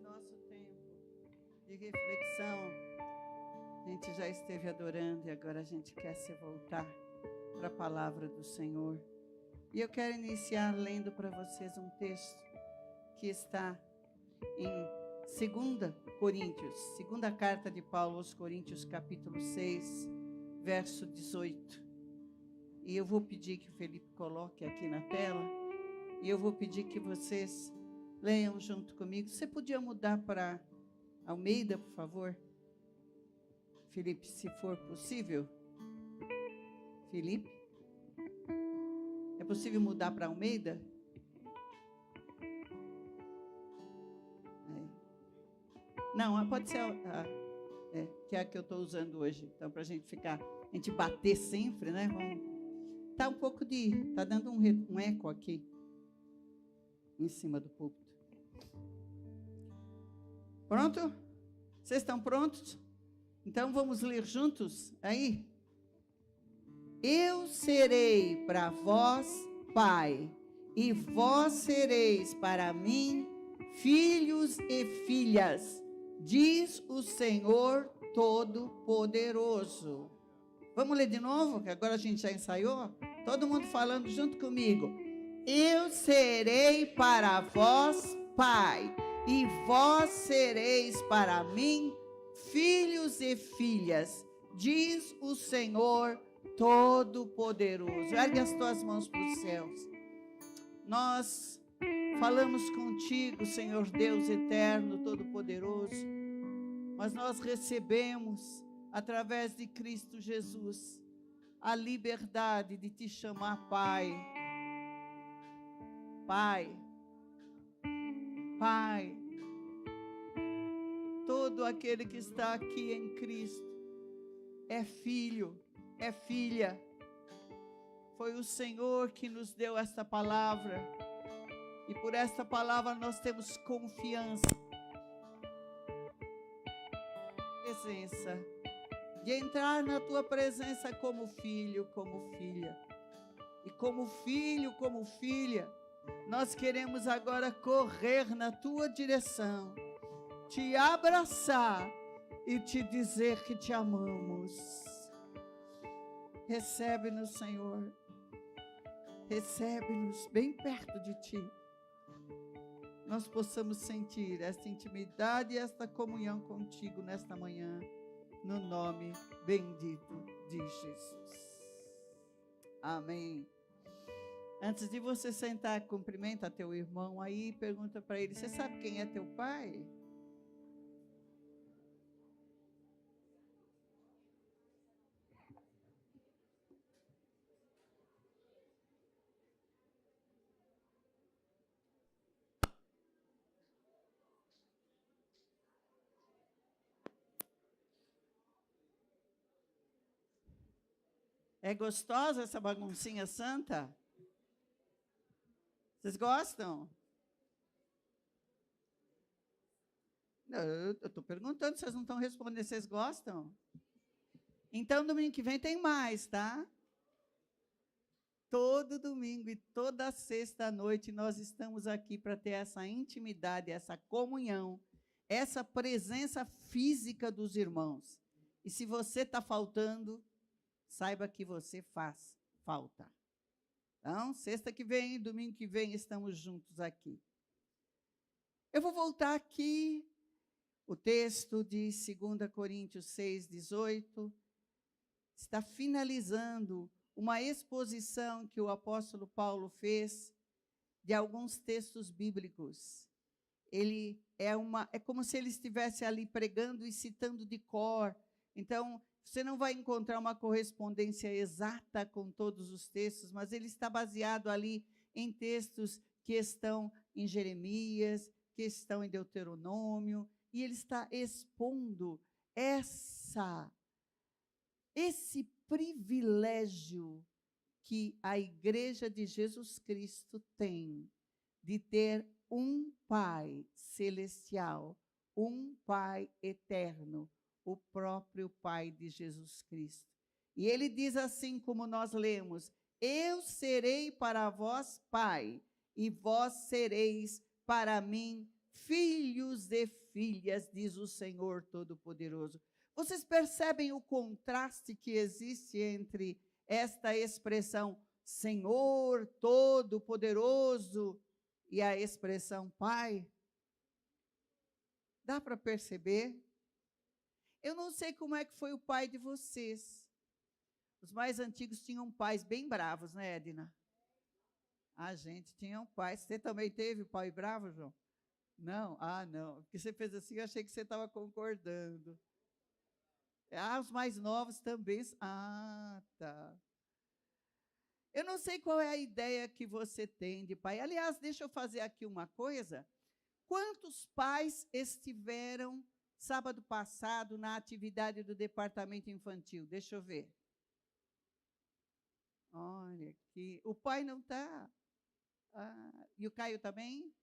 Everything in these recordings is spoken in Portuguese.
nosso tempo de reflexão, a gente já esteve adorando e agora a gente quer se voltar para a palavra do Senhor. E eu quero iniciar lendo para vocês um texto que está em 2 Coríntios, segunda carta de Paulo aos Coríntios, capítulo 6, verso 18. E eu vou pedir que o Felipe coloque aqui na tela, e eu vou pedir que vocês leiam junto comigo. Você podia mudar para Almeida, por favor? Felipe, se for possível. Felipe? É possível mudar para Almeida? Não, pode ser que é a que eu estou usando hoje. Então, para a gente bater sempre, né? Tá dando um eco aqui, em cima do púlpito. Pronto? Vocês estão prontos? Então, vamos ler juntos aí? Eu serei para vós pai, e vós sereis para mim filhos e filhas, diz o Senhor Todo-Poderoso. Vamos ler de novo, que agora a gente já ensaiou? Todo mundo falando junto comigo. Eu serei para vós pai, e vós sereis para mim filhos e filhas, diz o Senhor Todo-Poderoso. Ergue as tuas mãos para os céus. Nós falamos contigo, Senhor Deus eterno, Todo-Poderoso, mas nós recebemos, através de Cristo Jesus, a liberdade de te chamar Pai. Pai. Pai. Todo aquele que está aqui em Cristo é filho, é filha. Foi o Senhor que nos deu esta palavra. E por esta palavra nós temos confiança. Presença. De entrar na tua presença como filho, como filha. E como filho, como filha, nós queremos agora correr na tua direção, te abraçar e te dizer que te amamos. Recebe-nos, Senhor. Recebe-nos bem perto de ti. Nós possamos sentir esta intimidade e esta comunhão contigo nesta manhã, no nome bendito de Jesus. Amém. Antes de você sentar, cumprimenta teu irmão aí, pergunta para ele: você sabe quem é teu pai? É gostosa essa baguncinha santa? Vocês gostam? Não, eu estou perguntando, vocês não estão respondendo. Vocês gostam? Então, domingo que vem tem mais, tá? Todo domingo e toda sexta noite nós estamos aqui para ter essa intimidade, essa comunhão, essa presença física dos irmãos. E se você está faltando, saiba que você faz falta. Então, sexta que vem, domingo que vem, estamos juntos aqui. Eu vou voltar aqui, o texto de 2 Coríntios 6, 18, está finalizando uma exposição que o apóstolo Paulo fez de alguns textos bíblicos. É como se ele estivesse ali pregando e citando de cor. Então, você não vai encontrar uma correspondência exata com todos os textos, mas ele está baseado ali em textos que estão em Jeremias, que estão em Deuteronômio, e ele está expondo esse privilégio que a Igreja de Jesus Cristo tem de ter um Pai celestial, um Pai eterno, o próprio Pai de Jesus Cristo. E ele diz assim como nós lemos: eu serei para vós Pai, e vós sereis para mim filhos e filhas, diz o Senhor Todo-Poderoso. Vocês percebem o contraste que existe entre esta expressão Senhor Todo-Poderoso e a expressão Pai? Dá para perceber? Eu não sei como é que foi o pai de vocês. Os mais antigos tinham pais bem bravos, né, Edna? A gente tinha um pai. Você também teve pai bravo, João? Não? Ah, não. Porque você fez assim, eu achei que você estava concordando. Ah, os mais novos também. Ah, tá. Eu não sei qual é a ideia que você tem de pai. Aliás, deixa eu fazer aqui uma coisa. Quantos pais estiveram sábado passado na atividade do departamento infantil? Deixa eu ver. Olha aqui. O pai não está. Ah, e o Caio também?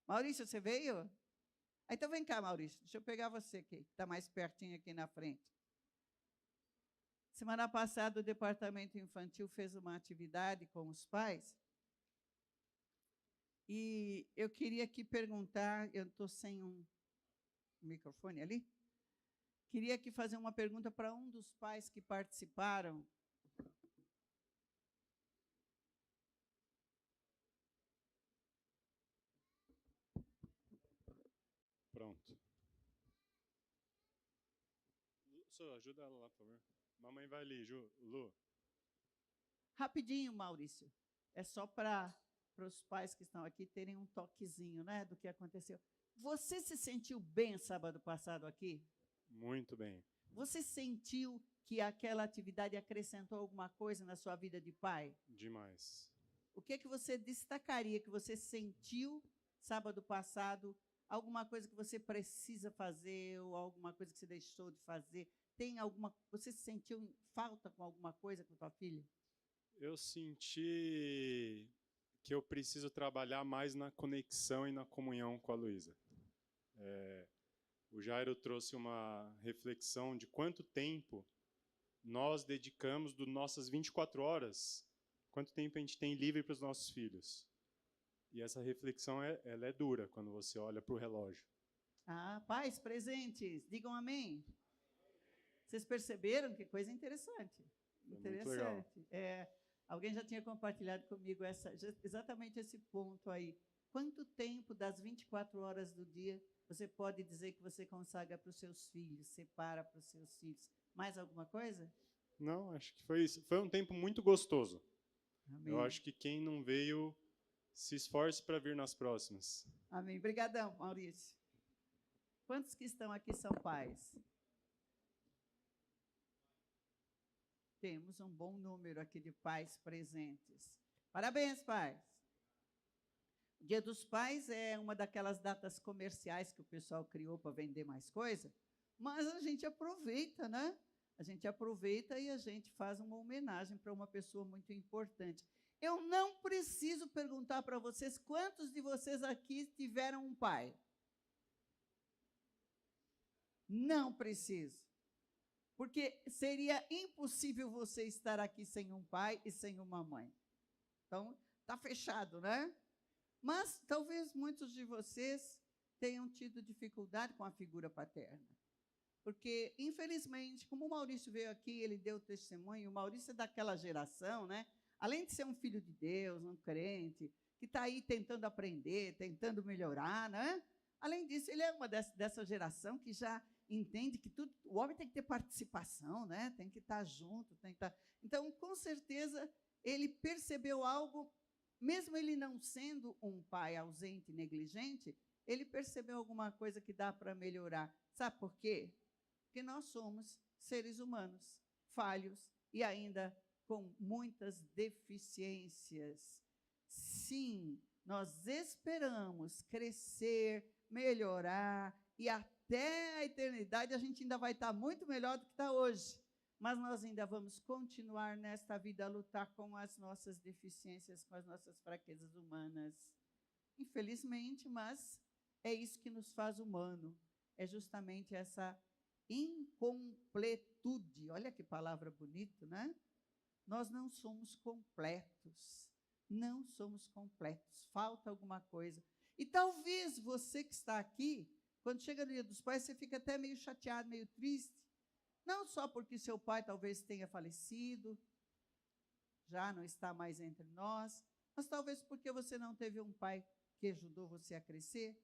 Maurício, você veio? Ah, então vem cá, Maurício. Deixa eu pegar você aqui, que está mais pertinho aqui na frente. Semana passada, o departamento infantil fez uma atividade com os pais. E eu queria aqui perguntar, eu estou sem um microfone ali? Queria aqui fazer uma pergunta para um dos pais que participaram. Pronto. Só ajuda ela lá, por favor. Mamãe vai ali, Lu. Rapidinho, Maurício. É só para os pais que estão aqui terem um toquezinho, né, do que aconteceu. Você se sentiu bem sábado passado aqui? Muito bem. Você sentiu que aquela atividade acrescentou alguma coisa na sua vida de pai? Demais. O que você destacaria que você sentiu sábado passado? Alguma coisa que você precisa fazer ou alguma coisa que você deixou de fazer? Você se sentiu falta com alguma coisa com a tua filha? Eu senti que eu preciso trabalhar mais na conexão e na comunhão com a Luísa. O Jairo trouxe uma reflexão de quanto tempo nós dedicamos das nossas 24 horas, quanto tempo a gente tem livre para os nossos filhos. E essa reflexão ela é dura quando você olha para o relógio. Ah, pais presentes, digam amém. Vocês perceberam que coisa interessante? Foi muito legal. Alguém já tinha compartilhado comigo exatamente esse ponto aí. Quanto tempo das 24 horas do dia você pode dizer que você consagra para os seus filhos, separa para os seus filhos? Mais alguma coisa? Não, acho que foi isso. Foi um tempo muito gostoso. Amém. Eu acho que quem não veio, se esforce para vir nas próximas. Amém. Obrigadão, Maurício. Quantos que estão aqui são pais? Temos um bom número aqui de pais presentes. Parabéns, pais. O Dia dos Pais é uma daquelas datas comerciais que o pessoal criou para vender mais coisa, mas a gente aproveita, né? A gente aproveita e a gente faz uma homenagem para uma pessoa muito importante. Eu não preciso perguntar para vocês quantos de vocês aqui tiveram um pai. Não preciso. Porque seria impossível você estar aqui sem um pai e sem uma mãe. Então, está fechado, né? Mas talvez muitos de vocês tenham tido dificuldade com a figura paterna. Porque, infelizmente, como o Maurício veio aqui, ele deu testemunho, o Maurício é daquela geração, né? Além de ser um filho de Deus, um crente, que está aí tentando aprender, tentando melhorar, né? Além disso, ele é uma dessa geração que já entende que o homem tem que ter participação, né? Tem que estar junto, tem que estar... Então, com certeza, ele percebeu algo, mesmo ele não sendo um pai ausente e negligente, ele percebeu alguma coisa que dá para melhorar. Sabe por quê? Porque nós somos seres humanos, falhos e ainda com muitas deficiências. Sim, nós esperamos crescer, melhorar e até a eternidade a gente ainda vai estar muito melhor do que está hoje. Mas nós ainda vamos continuar nesta vida a lutar com as nossas deficiências, com as nossas fraquezas humanas. Infelizmente, mas é isso que nos faz humano. É justamente essa incompletude. Olha que palavra bonita, né? Nós não somos completos. Não somos completos. Falta alguma coisa. E talvez você que está aqui, quando chega no Dia dos Pais, você fica até meio chateado, meio triste. Não só porque seu pai talvez tenha falecido, já não está mais entre nós, mas talvez porque você não teve um pai que ajudou você a crescer,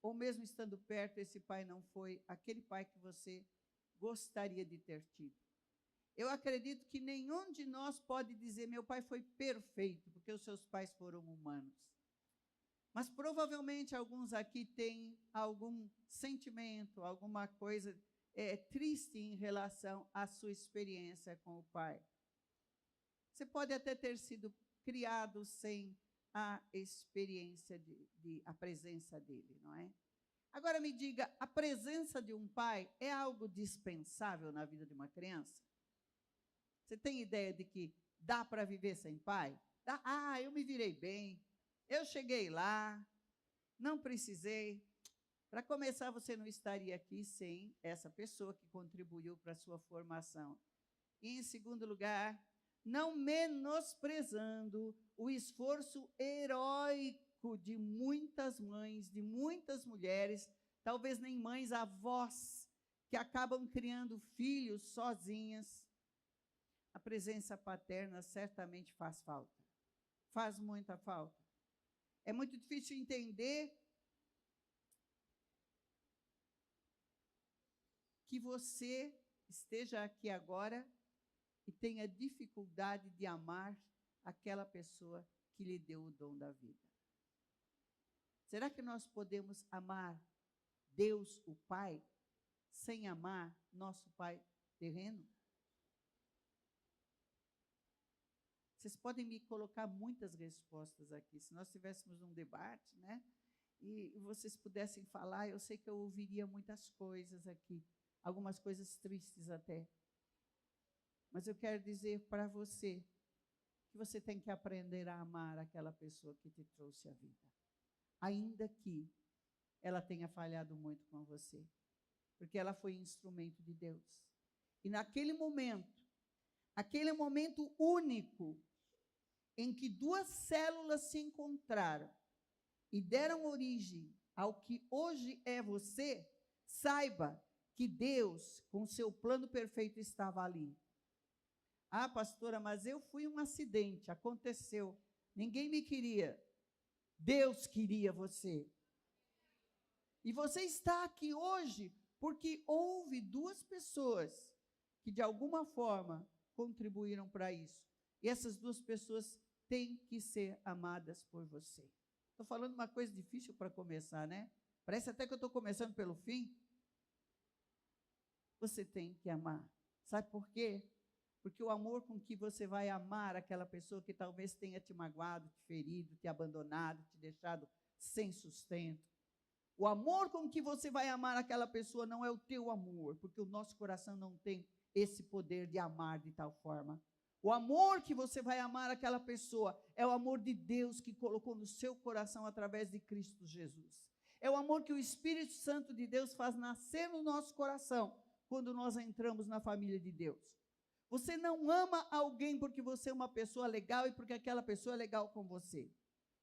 ou mesmo estando perto, esse pai não foi aquele pai que você gostaria de ter tido. Eu acredito que nenhum de nós pode dizer, meu pai foi perfeito, porque os seus pais foram humanos. Mas provavelmente alguns aqui têm algum sentimento, alguma coisa triste em relação à sua experiência com o pai. Você pode até ter sido criado sem a experiência a presença dele, não é? Agora me diga, a presença de um pai é algo dispensável na vida de uma criança? Você tem ideia de que dá para viver sem pai? Dá? Ah, eu me virei bem, eu cheguei lá, não precisei. Para começar, você não estaria aqui sem essa pessoa que contribuiu para a sua formação. E, em segundo lugar, não menosprezando o esforço heróico de muitas mães, de muitas mulheres, talvez nem mães, avós, que acabam criando filhos sozinhas. A presença paterna certamente faz falta. Faz muita falta. É muito difícil entender que você esteja aqui agora e tenha dificuldade de amar aquela pessoa que lhe deu o dom da vida. Será que nós podemos amar Deus, o Pai, sem amar nosso Pai terreno? Vocês podem me colocar muitas respostas aqui. Se nós tivéssemos um debate, né, e vocês pudessem falar, eu sei que eu ouviria muitas coisas aqui, algumas coisas tristes até. Mas eu quero dizer para você que você tem que aprender a amar aquela pessoa que te trouxe a vida, ainda que ela tenha falhado muito com você, porque ela foi instrumento de Deus. E naquele momento único, em que duas células se encontraram e deram origem ao que hoje é você, saiba que Deus, com seu plano perfeito, estava ali. Ah, pastora, mas eu fui um acidente, aconteceu. Ninguém me queria. Deus queria você. E você está aqui hoje porque houve duas pessoas que, de alguma forma, contribuíram para isso. E essas duas pessoas têm que ser amadas por você. Estou falando uma coisa difícil para começar, né? Parece até que eu estou começando pelo fim. Você tem que amar. Sabe por quê? Porque o amor com que você vai amar aquela pessoa que talvez tenha te magoado, te ferido, te abandonado, te deixado sem sustento. O amor com que você vai amar aquela pessoa não é o teu amor, porque o nosso coração não tem esse poder de amar de tal forma. O amor que você vai amar aquela pessoa é o amor de Deus que colocou no seu coração através de Cristo Jesus. É o amor que o Espírito Santo de Deus faz nascer no nosso coração quando nós entramos na família de Deus. Você não ama alguém porque você é uma pessoa legal e porque aquela pessoa é legal com você.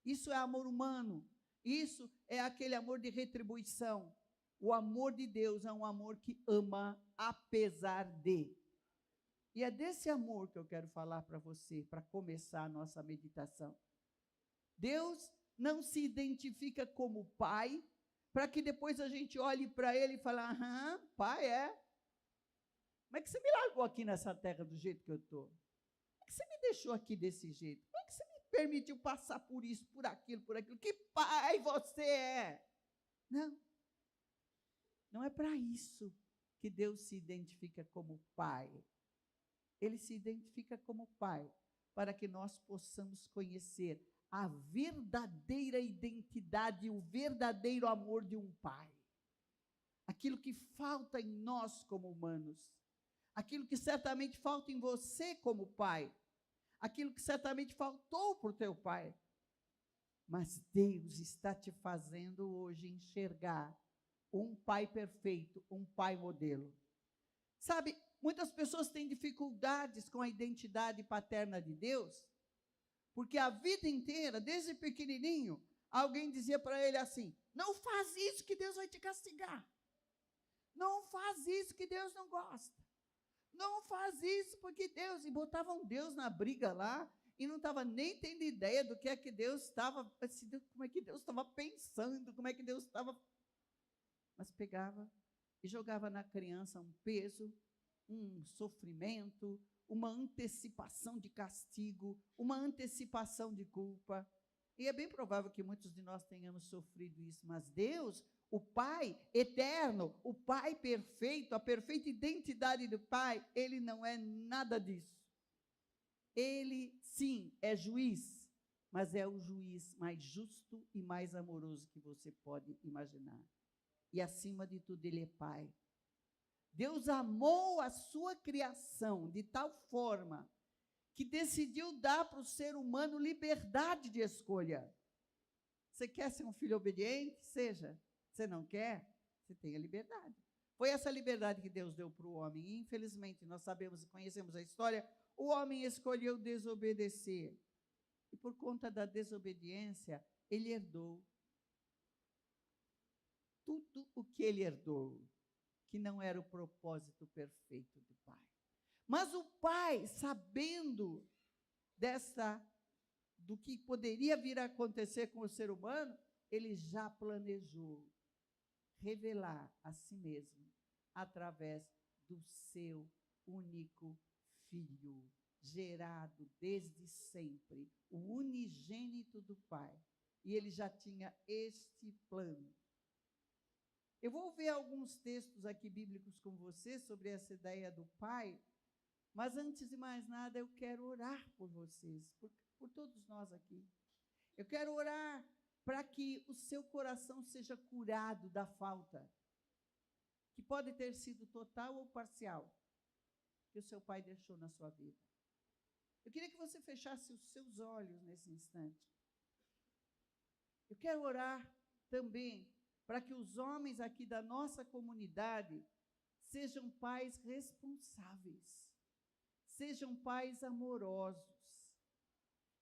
Isso é amor humano. Isso é aquele amor de retribuição. O amor de Deus é um amor que ama apesar de. E é desse amor que eu quero falar para você, para começar a nossa meditação. Deus não se identifica como pai, para que depois a gente olhe para ele e fale, aham, pai é. Como é que você me largou aqui nessa terra do jeito que eu estou? Como é que você me deixou aqui desse jeito? Como é que você me permitiu passar por isso, por aquilo, por aquilo? Que pai você é? Não. Não é para isso que Deus se identifica como pai. Ele se identifica como pai, para que nós possamos conhecer a verdadeira identidade, o verdadeiro amor de um pai. Aquilo que falta em nós como humanos. Aquilo que certamente falta em você como pai. Aquilo que certamente faltou para o teu pai. Mas Deus está te fazendo hoje enxergar um pai perfeito, um pai modelo. Sabe, muitas pessoas têm dificuldades com a identidade paterna de Deus, porque a vida inteira, desde pequenininho, alguém dizia para ele assim: não faz isso que Deus vai te castigar. Não faz isso que Deus não gosta. Não faz isso porque Deus... E botavam Deus na briga lá e não estava nem tendo ideia do que é que Deus estava... Como é que Deus estava pensando, como é que Deus estava... Mas pegava e jogava na criança um peso, um sofrimento, uma antecipação de castigo, uma antecipação de culpa. E é bem provável que muitos de nós tenhamos sofrido isso, mas Deus, o Pai eterno, o Pai perfeito, a perfeita identidade do Pai, ele não é nada disso. Ele, sim, é juiz, mas é o juiz mais justo e mais amoroso que você pode imaginar. E, acima de tudo, ele é Pai. Deus amou a sua criação de tal forma que decidiu dar para o ser humano liberdade de escolha. Você quer ser um filho obediente? Seja. Você não quer? Você tem a liberdade. Foi essa liberdade que Deus deu para o homem. E, infelizmente, nós sabemos e conhecemos a história, o homem escolheu desobedecer. E por conta da desobediência, ele herdou tudo o que ele herdou, que não era o propósito perfeito do Pai. Mas o Pai, sabendo do que poderia vir a acontecer com o ser humano, ele já planejou revelar a si mesmo através do seu único Filho, gerado desde sempre, o unigênito do Pai. E ele já tinha este plano. Eu vou ver alguns textos aqui bíblicos com você sobre essa ideia do Pai, mas antes de mais nada eu quero orar por vocês, por todos nós aqui. Eu quero orar para que o seu coração seja curado da falta, que pode ter sido total ou parcial, que o seu pai deixou na sua vida. Eu queria que você fechasse os seus olhos nesse instante. Eu quero orar também para que os homens aqui da nossa comunidade sejam pais responsáveis, sejam pais amorosos,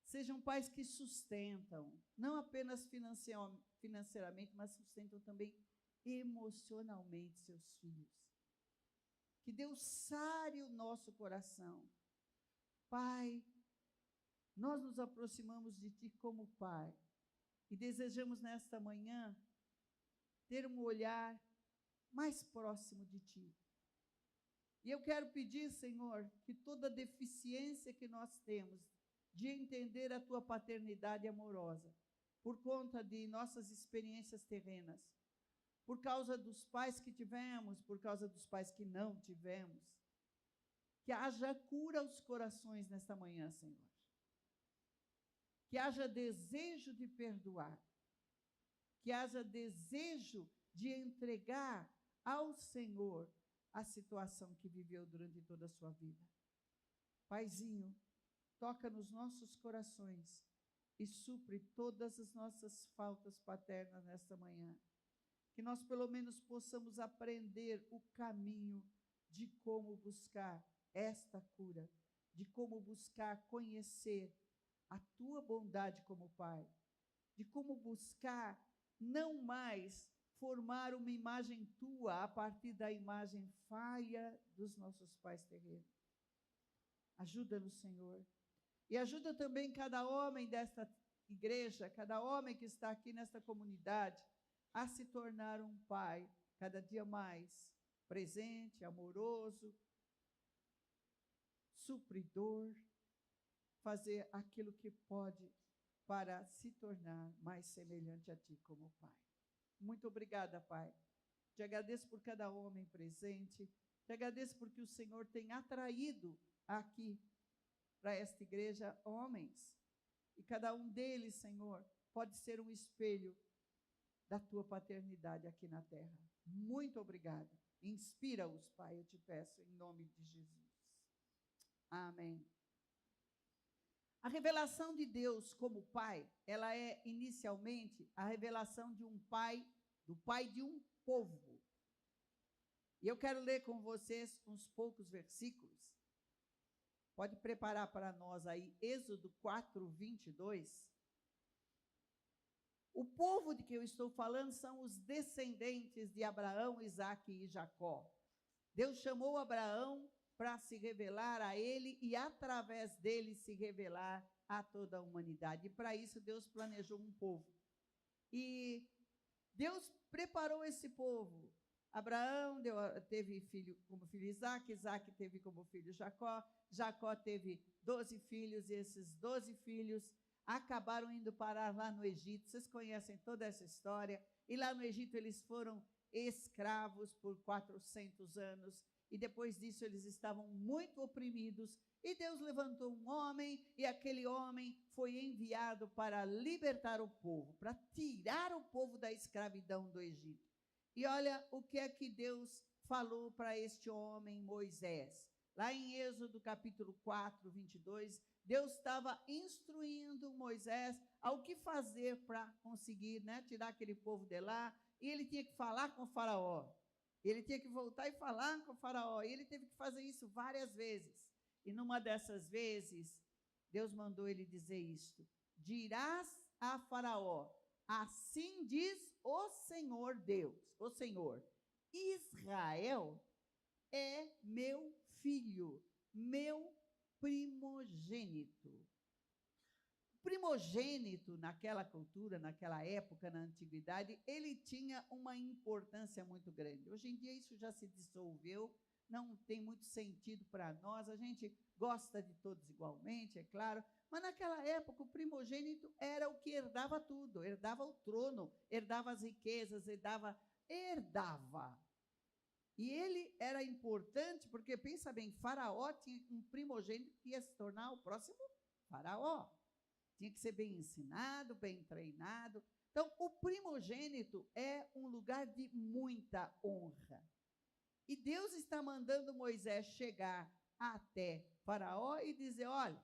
sejam pais que sustentam, não apenas financeiramente, mas sustentam também emocionalmente seus filhos. Que Deus sare o nosso coração. Pai, nós nos aproximamos de Ti como Pai e desejamos nesta manhã ter um olhar mais próximo de Ti. E eu quero pedir, Senhor, que toda deficiência que nós temos de entender a Tua paternidade amorosa, por conta de nossas experiências terrenas, por causa dos pais que tivemos, por causa dos pais que não tivemos, que haja cura aos corações nesta manhã, Senhor. Que haja desejo de perdoar, que haja desejo de entregar ao Senhor a situação que viveu durante toda a sua vida. Paizinho, toca nos nossos corações e supre todas as nossas faltas paternas nesta manhã. Que nós pelo menos possamos aprender o caminho de como buscar esta cura, de como buscar conhecer a Tua bondade como Pai, de como buscar não mais formar uma imagem Tua a partir da imagem falha dos nossos pais terrenos. Ajuda-nos, Senhor. E ajuda também cada homem desta igreja, cada homem que está aqui nesta comunidade, a se tornar um pai cada dia mais presente, amoroso, supridor, fazer aquilo que pode para se tornar mais semelhante a Ti como Pai. Muito obrigada, Pai. Te agradeço por cada homem presente, te agradeço porque o Senhor tem atraído aqui para esta igreja homens, e cada um deles, Senhor, pode ser um espelho da Tua paternidade aqui na terra. Muito obrigada. Inspira-os, Pai, eu te peço, em nome de Jesus. Amém. A revelação de Deus como Pai, ela é inicialmente a revelação de um pai, do pai de um povo. E eu quero ler com vocês uns poucos versículos. Pode preparar para nós aí, Êxodo 4, 22. O povo de que eu estou falando são os descendentes de Abraão, Isaque e Jacó. Deus chamou Abraão para se revelar a ele e, através dele, se revelar a toda a humanidade. E, para isso, Deus planejou um povo. E Deus preparou esse povo. Abraão teve filho como filho Isaque, Isaque teve como filho Jacó, Jacó teve 12 filhos, e esses 12 filhos acabaram indo parar lá no Egito. Vocês conhecem toda essa história. E lá no Egito eles foram escravos por 400 anos. E depois disso eles estavam muito oprimidos. E Deus levantou um homem, e aquele homem foi enviado para libertar o povo, para tirar o povo da escravidão do Egito. E olha o que é que Deus falou para este homem, Moisés. Lá em Êxodo capítulo 4, 22, Deus estava instruindo Moisés ao que fazer para conseguir, tirar aquele povo de lá. E ele tinha que falar com o faraó. Ele tinha que voltar e falar com o faraó. E ele teve que fazer isso várias vezes. E numa dessas vezes, Deus mandou ele dizer isto: dirás a faraó, assim diz o Senhor Deus, o Senhor, Israel é meu filho, meu primogênito. Primogênito, naquela cultura, naquela época, na antiguidade, ele tinha uma importância muito grande. Hoje em dia isso já se dissolveu, não tem muito sentido para nós, a gente gosta de todos igualmente, é claro, mas naquela época o primogênito era o que herdava tudo, herdava o trono, herdava as riquezas, herdava. E ele era importante, porque, pensa bem, Faraó tinha um primogênito que ia se tornar o próximo Faraó. Tinha que ser bem ensinado, bem treinado. Então, o primogênito é um lugar de muita honra. E Deus está mandando Moisés chegar até Faraó e dizer: olha,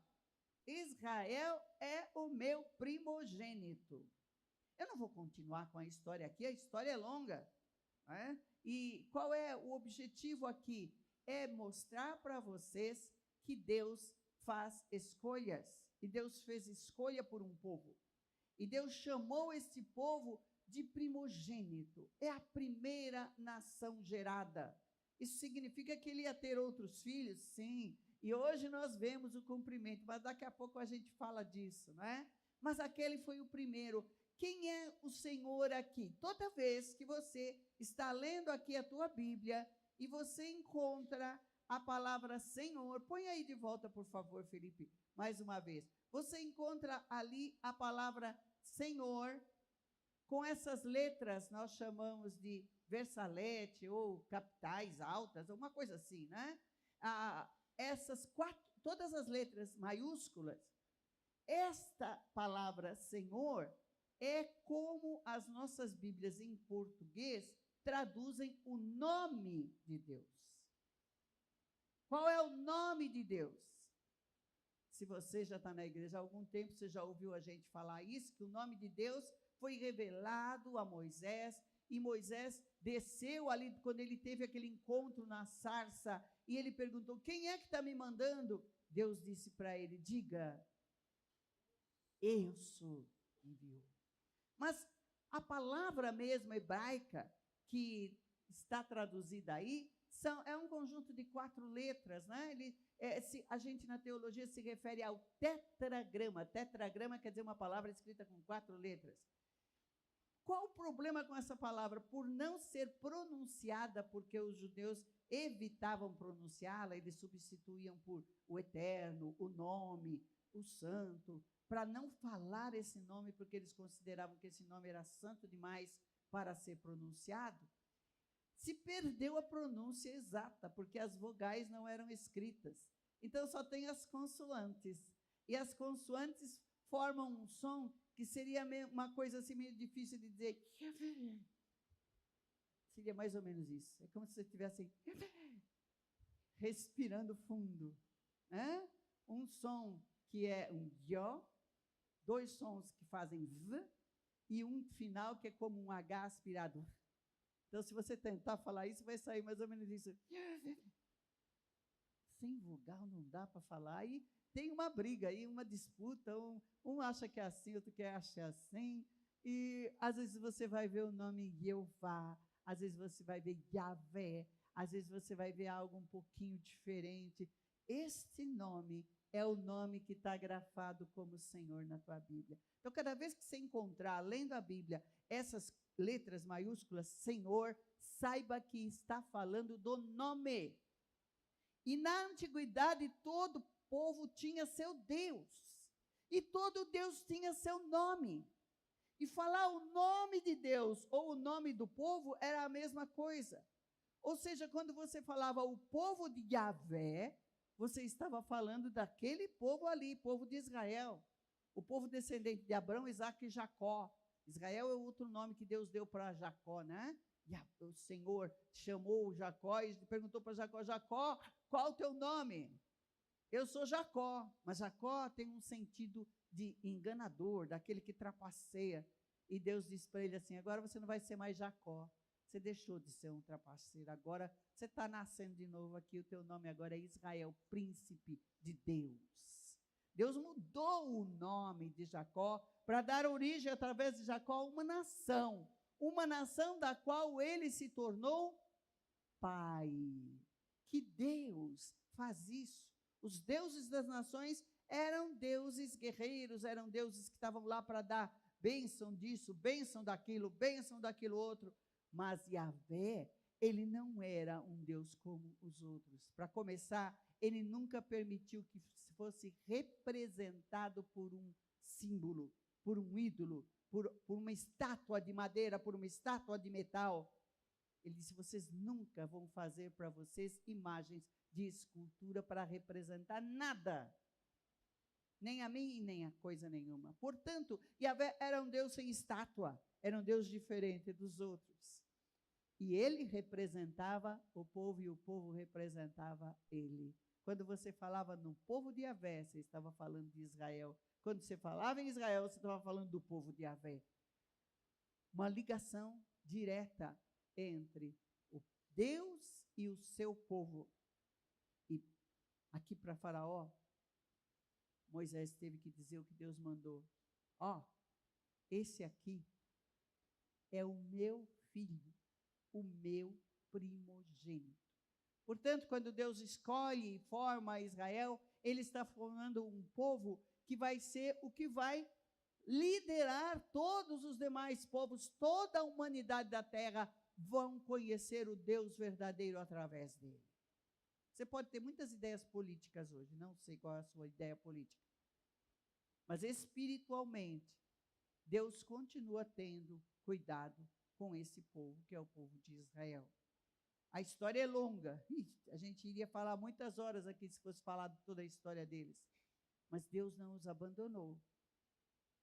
Israel é o meu primogênito. Eu não vou continuar com a história aqui, a história é longa, né? E qual é o objetivo aqui? É mostrar para vocês que Deus faz escolhas. E Deus fez escolha por um povo. E Deus chamou esse povo de primogênito. É a primeira nação gerada. Isso significa que ele ia ter outros filhos? Sim. E hoje nós vemos o cumprimento, mas daqui a pouco a gente fala disso, não é? Mas aquele foi o primeiro. Quem é o Senhor aqui? Toda vez que você está lendo aqui a tua Bíblia e você encontra a palavra Senhor, põe aí de volta, por favor, Felipe, mais uma vez. Você encontra ali a palavra Senhor, com essas letras, nós chamamos de versalete ou capitais altas, uma coisa assim, né? Essas quatro, todas as letras maiúsculas, esta palavra Senhor é como as nossas Bíblias em português traduzem o nome de Deus. Qual é o nome de Deus? Se você já está na igreja há algum tempo, você já ouviu a gente falar isso, que o nome de Deus foi revelado a Moisés, e Moisés desceu ali, quando ele teve aquele encontro na sarça, e ele perguntou: quem é que está me mandando? Deus disse para ele: diga, eu sou, enviou. Mas a palavra mesmo hebraica, que está traduzida aí, é um conjunto de 4 letras, né? A gente na teologia se refere ao tetragrama. Tetragrama quer dizer uma palavra escrita com 4 letras. Qual o problema com essa palavra? Por não ser pronunciada, porque os judeus evitavam pronunciá-la, eles substituíam por o eterno, o nome, o santo, para não falar esse nome, porque eles consideravam que esse nome era santo demais para ser pronunciado. Se perdeu a pronúncia exata, porque as vogais não eram escritas. Então, só tem as consoantes. E as consoantes formam um som que seria uma coisa assim meio difícil de dizer. Seria mais ou menos isso. É como se você estivesse respirando fundo. Né? Um som que é um ió, 2 sons que fazem v, e um final que é como um H aspirado. Então, se você tentar falar isso, vai sair mais ou menos isso. Sem vogal não dá para falar. E tem uma briga aí, uma disputa. Um acha que é assim, outro que acha assim. E às vezes você vai ver o nome Jeová, às vezes você vai ver Yahvé, às vezes você vai ver algo um pouquinho diferente. Este nome é o nome que está grafado como Senhor na tua Bíblia. Então, cada vez que você encontrar, lendo a Bíblia, essas letras maiúsculas, Senhor, saiba que está falando do nome. E na antiguidade, todo povo tinha seu Deus. E todo Deus tinha seu nome. E falar o nome de Deus ou o nome do povo era a mesma coisa. Ou seja, quando você falava o povo de Yahvé, você estava falando daquele povo ali, povo de Israel. O povo descendente de Abraão, Isaque e Jacó. Israel é outro nome que Deus deu para Jacó, né? E o Senhor chamou Jacó e perguntou para Jacó, Jacó, qual o teu nome? Eu sou Jacó, mas Jacó tem um sentido de enganador, daquele que trapaceia. E Deus disse para ele assim, agora você não vai ser mais Jacó, você deixou de ser um trapaceiro, agora você está nascendo de novo aqui, o teu nome agora é Israel, príncipe de Deus. Deus mudou o nome de Jacó para dar origem, através de Jacó, a uma nação da qual ele se tornou pai. Que Deus faz isso. Os deuses das nações eram deuses guerreiros, eram deuses que estavam lá para dar bênção disso, bênção daquilo outro. Mas Yahvé, ele não era um Deus como os outros. Para começar, ele nunca permitiu que fosse representado por um símbolo, por um ídolo, por uma estátua de madeira, por uma estátua de metal. Ele disse, vocês nunca vão fazer para vocês imagens de escultura para representar nada. Nem a mim e nem a coisa nenhuma. Portanto, Yahvé era um Deus sem estátua, era um Deus diferente dos outros. E ele representava o povo e o povo representava ele. Quando você falava no povo de Yahvé, você estava falando de Israel. Quando você falava em Israel, você estava falando do povo de Yahvé. Uma ligação direta entre o Deus e o seu povo. E aqui para Faraó, Moisés teve que dizer o que Deus mandou. Ó, esse aqui é o meu filho, o meu primogênito. Portanto, quando Deus escolhe e forma Israel, ele está formando um povo que vai ser o que vai liderar todos os demais povos, toda a humanidade da terra vão conhecer o Deus verdadeiro através dele. Você pode ter muitas ideias políticas hoje, não sei qual é a sua ideia política, mas espiritualmente, Deus continua tendo cuidado com esse povo, que é o povo de Israel. A história é longa, a gente iria falar muitas horas aqui se fosse falar de toda a história deles, mas Deus não os abandonou.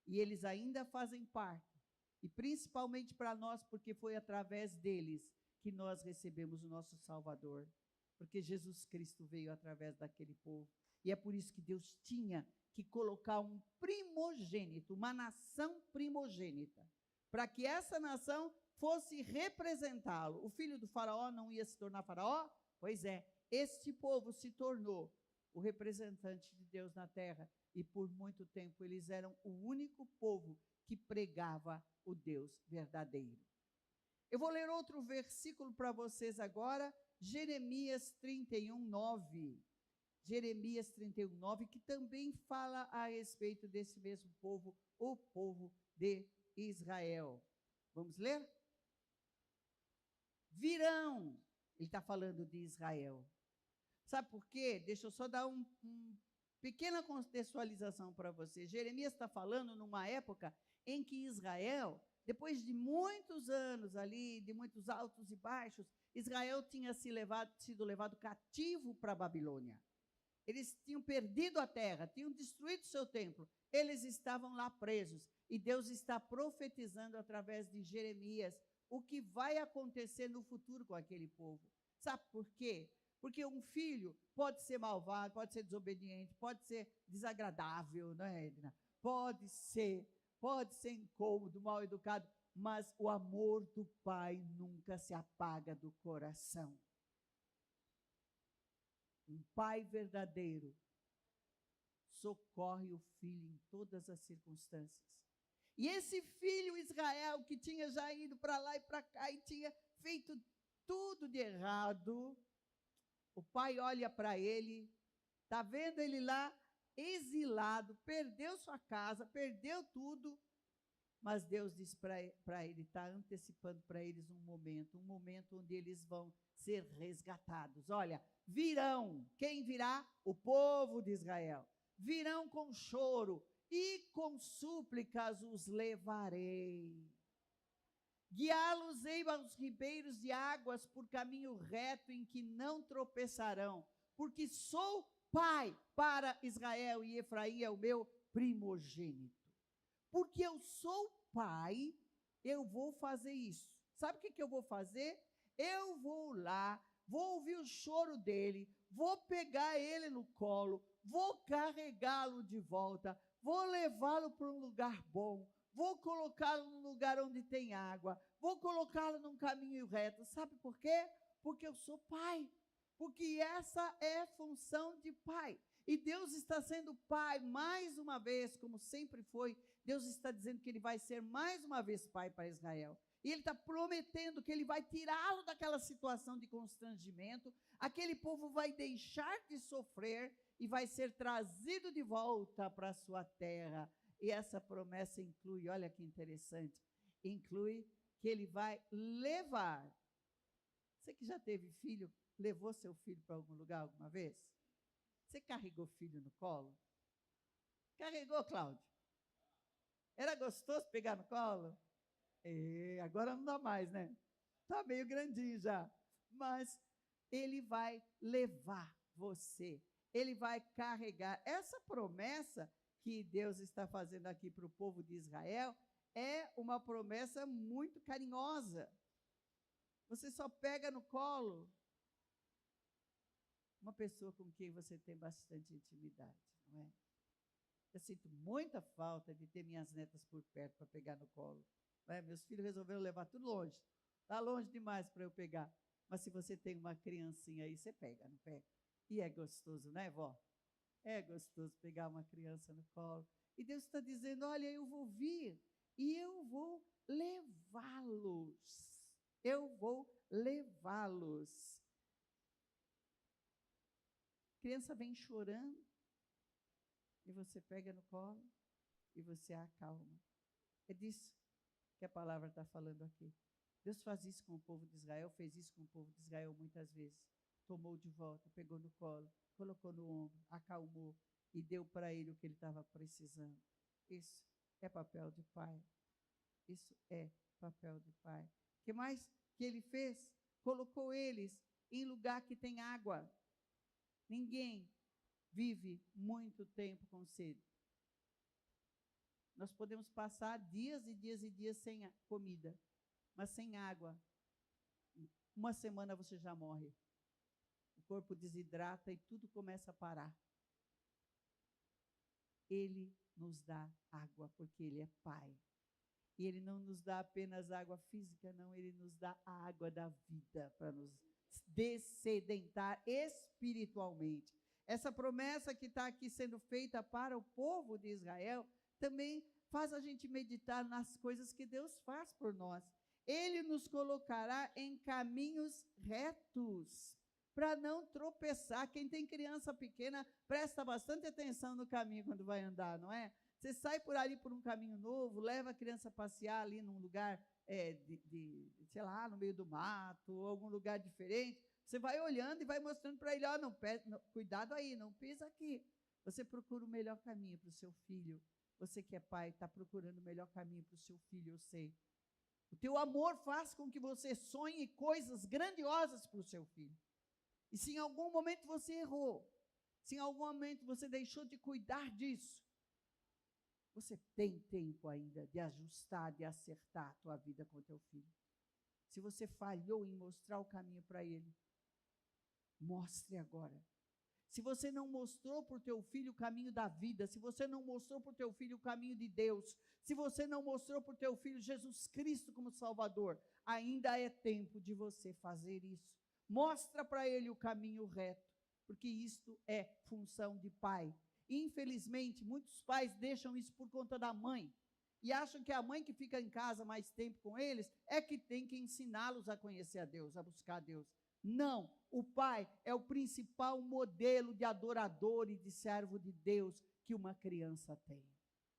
E eles ainda fazem parte, e principalmente para nós, porque foi através deles que nós recebemos o nosso Salvador, porque Jesus Cristo veio através daquele povo, e é por isso que Deus tinha que colocar um primogênito, uma nação primogênita, para que essa nação fosse representá-lo. O filho do faraó não ia se tornar faraó? Pois é, este povo se tornou o representante de Deus na terra, e por muito tempo eles eram o único povo que pregava o Deus verdadeiro. Eu vou ler outro versículo para vocês agora, Jeremias 31:9. Jeremias 31:9, que também fala a respeito desse mesmo povo, o povo de Israel. Vamos ler? Virão, ele está falando de Israel. Sabe por quê? Deixa eu só dar uma pequena contextualização para você. Jeremias está falando numa época em que Israel, depois de muitos anos ali, de muitos altos e baixos, Israel tinha sido levado cativo para a Babilônia. Eles tinham perdido a terra, tinham destruído seu templo, eles estavam lá presos, e Deus está profetizando através de Jeremias o que vai acontecer no futuro com aquele povo. Sabe por quê? Porque um filho pode ser malvado, pode ser desobediente, pode ser desagradável, não é, Edna? Pode ser incômodo, mal educado, mas o amor do pai nunca se apaga do coração. Um pai verdadeiro socorre o filho em todas as circunstâncias. E esse filho Israel, que tinha já ido para lá e para cá e tinha feito tudo de errado, o pai olha para ele, está vendo ele lá exilado, perdeu sua casa, perdeu tudo, mas Deus diz para ele, está antecipando para eles um momento onde eles vão ser resgatados. Olha, virão, quem virá? O povo de Israel. Virão com choro e com súplicas os levarei. Guiá-los-ei aos ribeiros de águas por caminho reto em que não tropeçarão, porque sou pai para Israel e Efraim é o meu primogênito. Porque eu sou pai, eu vou fazer isso. Sabe o que eu vou fazer? Eu vou lá, vou ouvir o choro dele, vou pegar ele no colo, vou carregá-lo de volta, vou levá-lo para um lugar bom, vou colocá-lo num lugar onde tem água, vou colocá-lo num caminho reto. Sabe por quê? Porque eu sou pai. Porque essa é a função de pai. E Deus está sendo pai mais uma vez, como sempre foi. Deus está dizendo que ele vai ser mais uma vez pai para Israel. E ele está prometendo que ele vai tirá-lo daquela situação de constrangimento. Aquele povo vai deixar de sofrer e vai ser trazido de volta para a sua terra. E essa promessa inclui, olha que interessante, inclui que ele vai levar. Você que já teve filho, levou seu filho para algum lugar alguma vez? Você carregou filho no colo? Carregou, Cláudio? Era gostoso pegar no colo? Agora não dá mais, né? Está meio grandinho já. Mas ele vai levar você. Ele vai carregar. Essa promessa que Deus está fazendo aqui para o povo de Israel é uma promessa muito carinhosa. Você só pega no colo uma pessoa com quem você tem bastante intimidade, não é? Eu sinto muita falta de ter minhas netas por perto para pegar no colo. Não é? Meus filhos resolveram levar tudo longe. Está longe demais para eu pegar. Mas se você tem uma criancinha aí, você pega, não pega? E é gostoso, né, vó? É gostoso pegar uma criança no colo. E Deus está dizendo, olha, eu vou vir e eu vou levá-los. Eu vou levá-los. A criança vem chorando e você pega no colo e você a acalma. É disso que a palavra está falando aqui. Deus faz isso com o povo de Israel, fez isso com o povo de Israel muitas vezes. Tomou de volta, pegou no colo, colocou no ombro, acalmou e deu para ele o que ele estava precisando. Isso é papel de pai. Isso é papel de pai. O que mais que ele fez? Colocou eles em lugar que tem água. Ninguém vive muito tempo com sede. Nós podemos passar dias e dias e dias sem comida, mas sem água. Uma semana você já morre. O corpo desidrata e tudo começa a parar. Ele nos dá água porque ele é pai. E ele não nos dá apenas água física, não, ele nos dá a água da vida para nos dessedentar espiritualmente. Essa promessa que está aqui sendo feita para o povo de Israel também faz a gente meditar nas coisas que Deus faz por nós. Ele nos colocará em caminhos retos, para não tropeçar. Quem tem criança pequena, presta bastante atenção no caminho quando vai andar, não é? Você sai por ali por um caminho novo, leva a criança a passear ali num lugar, sei lá, no meio do mato, ou algum lugar diferente. Você vai olhando e vai mostrando para ele, cuidado aí, não pisa aqui. Você procura o melhor caminho para o seu filho. Você que é pai, está procurando o melhor caminho para o seu filho, eu sei. O teu amor faz com que você sonhe coisas grandiosas para o seu filho. E se em algum momento você errou, se em algum momento você deixou de cuidar disso, você tem tempo ainda de ajustar, de acertar a tua vida com o teu filho. Se você falhou em mostrar o caminho para ele, mostre agora. Se você não mostrou para o teu filho o caminho da vida, se você não mostrou para o teu filho o caminho de Deus, se você não mostrou para o teu filho Jesus Cristo como Salvador, ainda é tempo de você fazer isso. Mostra para ele o caminho reto, porque isto é função de pai. Infelizmente, muitos pais deixam isso por conta da mãe. e acham que a mãe que fica em casa mais tempo com eles é que tem que ensiná-los a conhecer a Deus, a buscar a Deus. Não, o pai é o principal modelo de adorador e de servo de Deus que uma criança tem.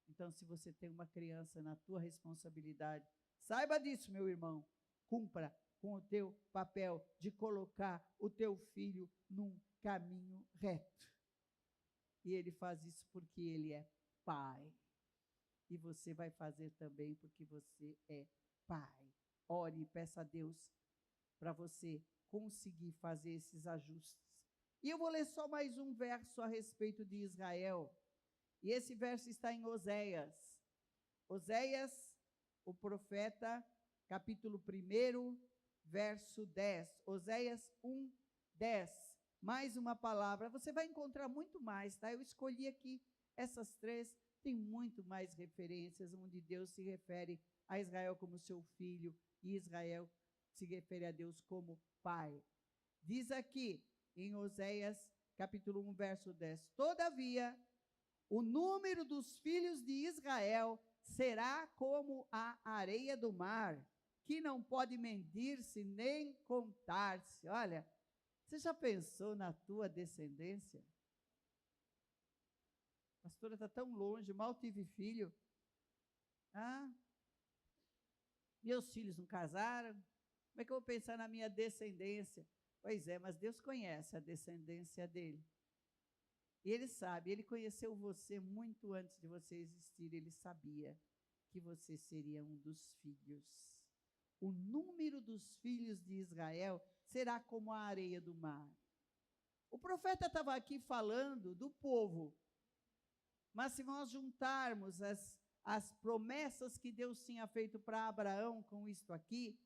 Então, se você tem uma criança na tua responsabilidade, saiba disso, meu irmão, cumpra com o teu papel de colocar o teu filho num caminho reto. E ele faz isso porque ele é pai. E você vai fazer também porque você é pai. Ore e peça a Deus para você conseguir fazer esses ajustes. E eu vou ler só mais um verso a respeito de Israel. E esse verso está em Oséias. Oséias, o profeta, capítulo 1, verso 10. Oséias 1, 10. Mais uma palavra. Você vai encontrar muito mais, tá? Eu escolhi aqui essas 3. Tem muito mais referências, onde Deus se refere a Israel como seu filho e Israel se refere a Deus como pai. Diz aqui em Oséias, capítulo 1, verso 10. Todavia, o número dos filhos de Israel será como a areia do mar, que não pode medir-se nem contar-se. Olha, você já pensou na tua descendência? A pastora está tão longe, mal tive filho. Ah, meus filhos não casaram. Como é que eu vou pensar na minha descendência? Pois é, mas Deus conhece a descendência dele. E ele sabe, ele conheceu você muito antes de você existir, ele sabia que você seria um dos filhos. O número dos filhos de Israel será como a areia do mar. O profeta estava aqui falando do povo, mas se nós juntarmos as promessas que Deus tinha feito para Abraão com isto aqui,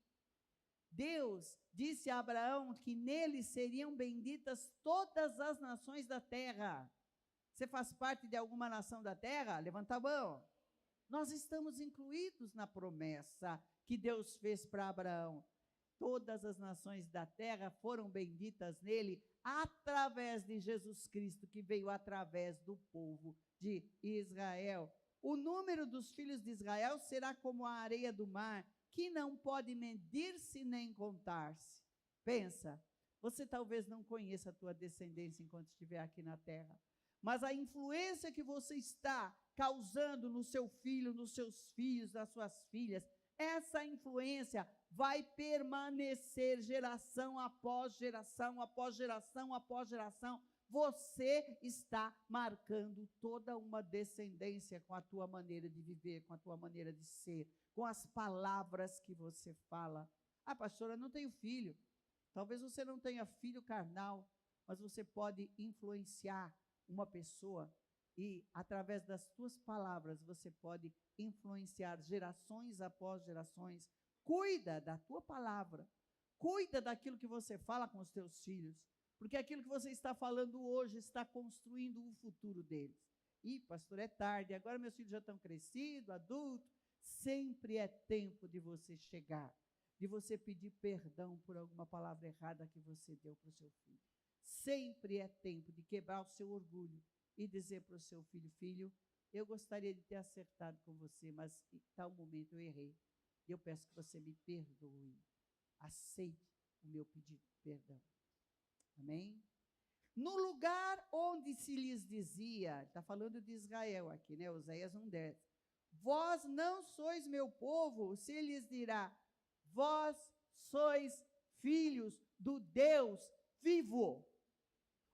Deus disse a Abraão que nele seriam benditas todas as nações da terra. Você faz parte de alguma nação da terra? Levanta a mão. Nós estamos incluídos na promessa que Deus fez para Abraão. Todas as nações da terra foram benditas nele através de Jesus Cristo, que veio através do povo de Israel. O número dos filhos de Israel será como a areia do mar, que não pode medir-se nem contar-se. Pensa, você talvez não conheça a tua descendência enquanto estiver aqui na terra, mas a influência que você está causando no seu filho, nos seus filhos, nas suas filhas, essa influência vai permanecer geração após geração, após geração, após geração. Você está marcando toda uma descendência com a tua maneira de viver, com a tua maneira de ser, com as palavras que você fala. Ah, pastora, eu não tenho filho. Talvez você não tenha filho carnal, mas você pode influenciar uma pessoa e, através das tuas palavras, você pode influenciar gerações após gerações. Cuida da tua palavra, cuida daquilo que você fala com os teus filhos, porque aquilo que você está falando hoje está construindo o futuro deles. Ih, pastor, é tarde, agora meus filhos já estão crescidos, adultos. Sempre é tempo de você chegar, de você pedir perdão por alguma palavra errada que você deu para o seu filho. Sempre é tempo de quebrar o seu orgulho e dizer para o seu filho, filho, eu gostaria de ter acertado com você, mas em tal momento eu errei. E eu peço que você me perdoe. Aceite o meu pedido de perdão. Amém? No lugar onde se lhes dizia, está falando de Israel aqui, né? Oséias 1:10. Vós não sois meu povo, se lhes dirá, vós sois filhos do Deus vivo.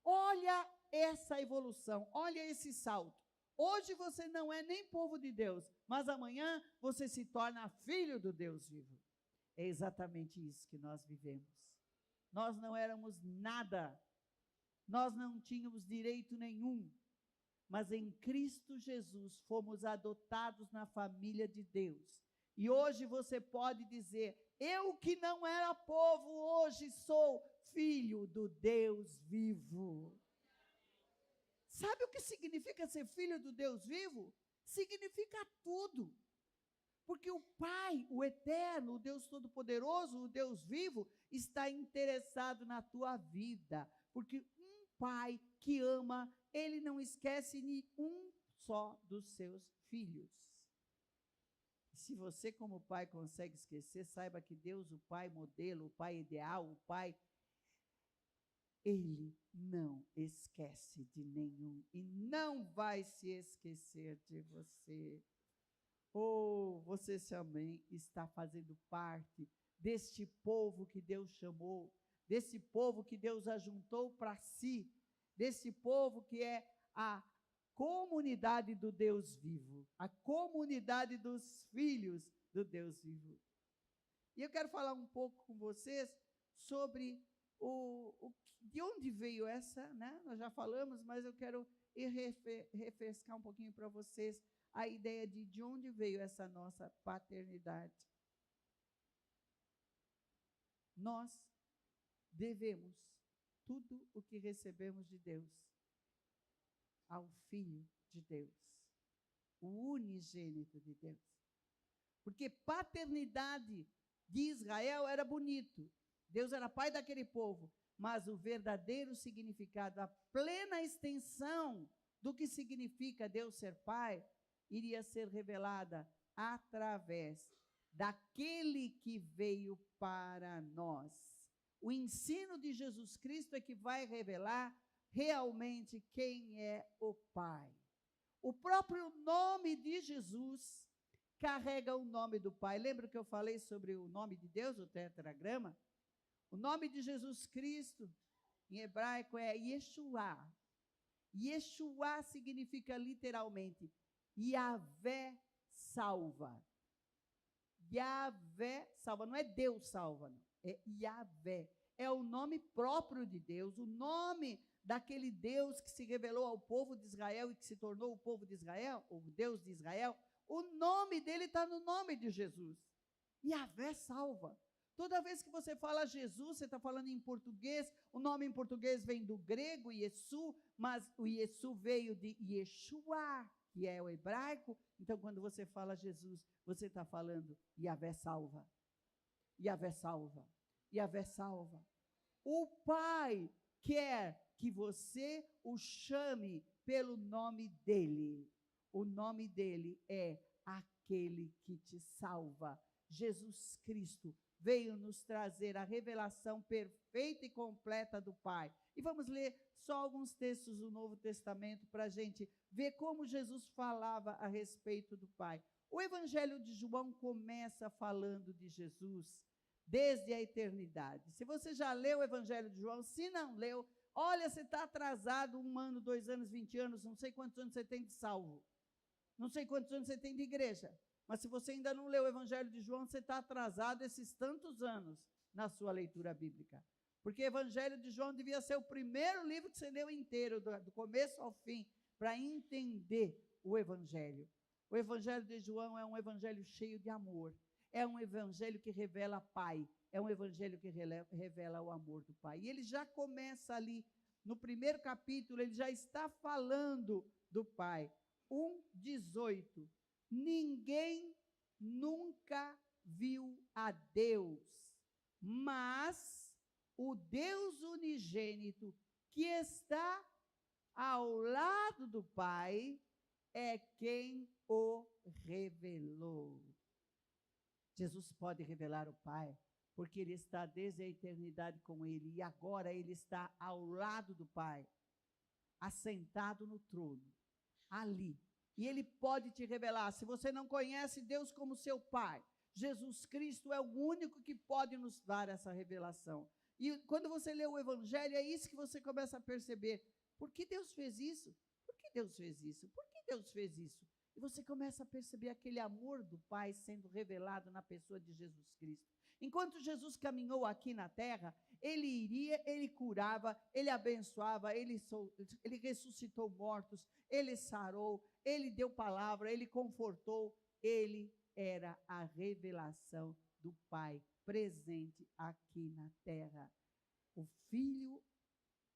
Olha essa evolução, olha esse salto. Hoje você não é nem povo de Deus, mas amanhã você se torna filho do Deus vivo. É exatamente isso que nós vivemos. Nós não éramos nada, nós não tínhamos direito nenhum, mas em Cristo Jesus fomos adotados na família de Deus. E hoje você pode dizer, eu que não era povo, hoje sou filho do Deus vivo. Sabe o que significa ser filho do Deus vivo? Significa tudo. Porque o Pai, o Eterno, o Deus Todo-Poderoso, o Deus vivo, está interessado na tua vida. Porque um pai que ama, ele não esquece nenhum só dos seus filhos. se você, como pai, consegue esquecer, saiba que Deus, o pai modelo, o pai ideal, o pai, ele não esquece de nenhum e não vai se esquecer de você. Oh, você também está fazendo parte deste povo que Deus chamou, desse povo que Deus ajuntou para si, desse povo que é a comunidade do Deus vivo, a comunidade dos filhos do Deus vivo. E eu quero falar um pouco com vocês sobre de onde veio essa, né? Nós já falamos, mas eu quero refrescar um pouquinho para vocês a ideia de onde veio essa nossa paternidade. Nós devemos tudo o que recebemos de Deus ao Filho de Deus, o unigênito de Deus. Porque paternidade de Israel era bonito, Deus era pai daquele povo, mas o verdadeiro significado, a plena extensão do que significa Deus ser pai, iria ser revelada através daquele que veio para nós. O ensino de Jesus Cristo é que vai revelar realmente quem é o Pai. O próprio nome de Jesus carrega o nome do Pai. Lembra que eu falei sobre o nome de Deus, o tetragrama? O nome de Jesus Cristo, em hebraico, é Yeshua. Yeshua significa literalmente Yahvé salva. Yahvé salva, não é Deus salva, não. É Yahvé. É o nome próprio de Deus, o nome daquele Deus que se revelou ao povo de Israel e que se tornou o povo de Israel, o Deus de Israel. O nome dele está no nome de Jesus. Yahvé salva. Toda vez que você fala Jesus, você está falando em português, o nome em português vem do grego, Yesu, mas o Yesu veio de Yeshua, que é o hebraico. Então, quando você fala Jesus, você está falando Yahvé salva. Yahvé salva. Yahvé salva. O Pai quer que você o chame pelo nome dele. O nome dele é aquele que te salva. Jesus Cristo veio nos trazer a revelação perfeita e completa do Pai. E vamos ler só alguns textos do Novo Testamento para a gente ver como Jesus falava a respeito do Pai. O Evangelho de João começa falando de Jesus desde a eternidade. Se você já leu o Evangelho de João, se não leu, olha, você está atrasado 1 ano, 2 anos, 20 anos, não sei quantos anos você tem de salvo. Não sei quantos anos você tem de igreja. Mas se você ainda não leu o Evangelho de João, você está atrasado esses tantos anos na sua leitura bíblica. Porque o Evangelho de João devia ser o primeiro livro que você leu inteiro, do começo ao fim, para entender o Evangelho. O Evangelho de João é um evangelho cheio de amor. É um evangelho que revela Pai. É um evangelho que revela o amor do Pai. E ele já começa ali, no primeiro capítulo, ele já está falando do Pai. 1:18. Ninguém nunca viu a Deus, mas o Deus unigênito que está ao lado do Pai é quem o revelou. Jesus pode revelar o Pai, porque ele está desde a eternidade com ele, e agora ele está ao lado do Pai, assentado no trono, ali. E ele pode te revelar. Se você não conhece Deus como seu Pai, Jesus Cristo é o único que pode nos dar essa revelação. E quando você lê o Evangelho, é isso que você começa a perceber. Por que Deus fez isso? Por que Deus fez isso? Por que Deus fez isso? E você começa a perceber aquele amor do Pai sendo revelado na pessoa de Jesus Cristo. Enquanto Jesus caminhou aqui na terra, ele iria, ele curava, ele abençoava, ele ressuscitou mortos, ele sarou, ele deu palavra, ele confortou, ele era a revelação do Pai presente aqui na terra. O Filho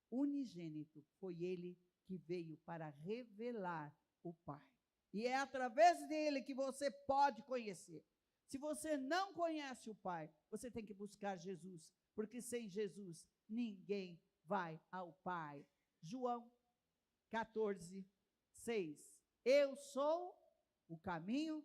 unigênito foi ele que veio para revelar o Pai. E é através dele que você pode conhecer. Se você não conhece o Pai, você tem que buscar Jesus, porque sem Jesus ninguém vai ao Pai. João 14:6. Eu sou o caminho,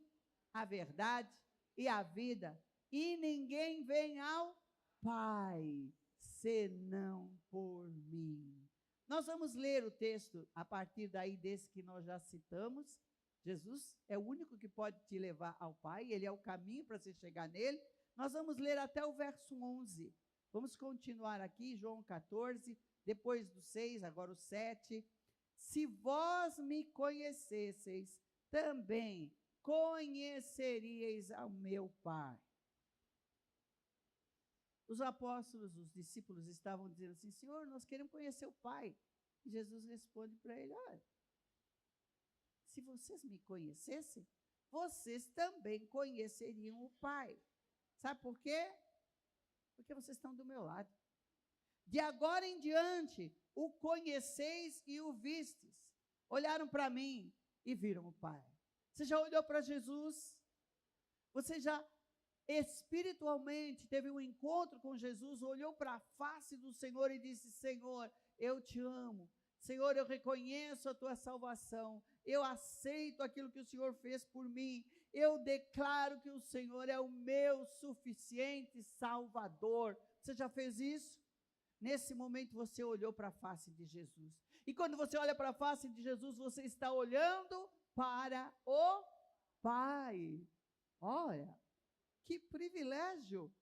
a verdade e a vida, e ninguém vem ao Pai, senão por mim. Nós vamos ler o texto a partir daí desse que nós já citamos. Jesus é o único que pode te levar ao Pai, ele é o caminho para você chegar nele. Nós vamos ler até o verso 11. Vamos continuar aqui, João 14, depois do 6, agora o 7. Se vós me conhecesseis, também conheceríeis ao meu Pai. Os apóstolos, os discípulos estavam dizendo assim, Senhor, nós queremos conhecer o Pai. E Jesus responde para ele, olha, se vocês me conhecessem, vocês também conheceriam o Pai. Sabe por quê? Porque vocês estão do meu lado. De agora em diante, o conheceis e o vistes. Olharam para mim e viram o Pai. Você já olhou para Jesus? Você já espiritualmente teve um encontro com Jesus, olhou para a face do Senhor e disse, Senhor, eu te amo. Senhor, eu reconheço a tua salvação. Eu aceito aquilo que o Senhor fez por mim. Eu declaro que o Senhor é o meu suficiente Salvador. Você já fez isso? Nesse momento você olhou para a face de Jesus. E quando você olha para a face de Jesus, você está olhando para o Pai. Olha, que privilégio!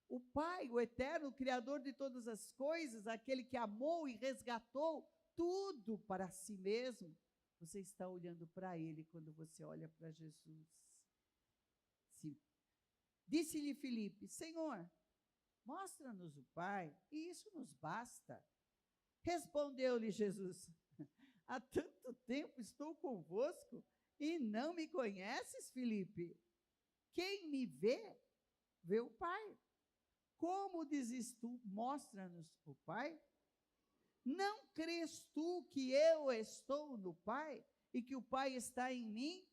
O Pai, o eterno, o Criador de todas as coisas, aquele que amou e resgatou tudo para si mesmo, você está olhando para Ele quando você olha para Jesus. Sim. Disse-lhe Filipe, Senhor, mostra-nos o Pai, e isso nos basta. Respondeu-lhe Jesus, há tanto tempo estou convosco, e não me conheces, Filipe? Quem me vê, vê o Pai. Como dizes tu, mostra-nos o Pai? Não crês tu que eu estou no Pai e que o Pai está em mim?